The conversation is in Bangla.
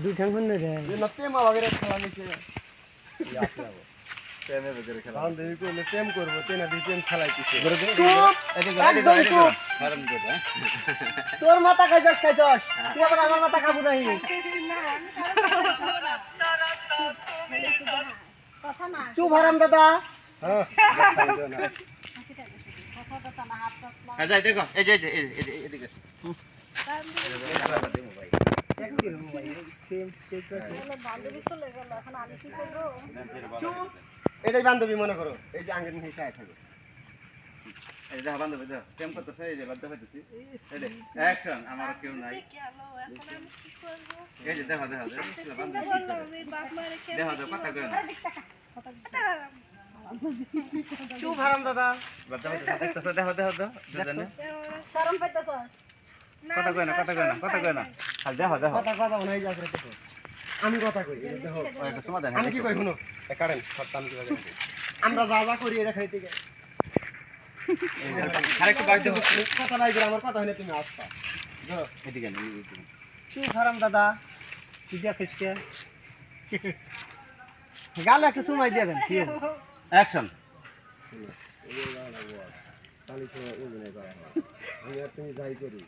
দুই ঠ্যাং হন রে না প্রেম আমাদের খেলা নিচে প্রেমে বগরে খেলা বান দেবী কইলে প্রেম করব তেনা দি প্রেম খেলাইতেছে একদম চুপ হারাম করে হ্যাঁ তোর মাথা খাইছস তুই আবার আমার মাথা খাবো নাই কথা না চুপ হারাম দাদা হ্যাঁ হ্যাঁ যাই দেখো এই যে এদিকে বান্ধবী চলে গেল এখন আমি কি করবো এটাই বান্ধবী মনে করো এই যে আঙ্গের নিচে আয় থাকে এই যে বান্ধবী দাও প্রেম করতেছে এই যে বাধ্য হইতেছি এই যে অ্যাকশন আমার কেউ নাই এই যে দেখো বান্ধবী দেখো কথা কই না চুপ হারাম দাদা বাধ্য হইতেছে দেখতেছো দেখো দুজনে শরম পাইতেছস কথা কই না খালি দেখো কথা কথা নাই যাচ্ছে দেখো আমি কথা কই এই দেখো ওই একটা সমাধান আমি কি কই শুনো এ কারেন সত্তাম কি বাজে আমরা যা যা করি এটা খাইতে গে আরেকটু বাইরে দেখো কথা নাই করে আমার কথা হইলে তুমি আসবা দেখো এদিকে না চুপ হারাম দাদা তুই দেখিস কে গালে একটা সময় দিয়ে দেন কি অ্যাকশন তাহলে তো ওই করা হয় আমি আর তুমি যাই করি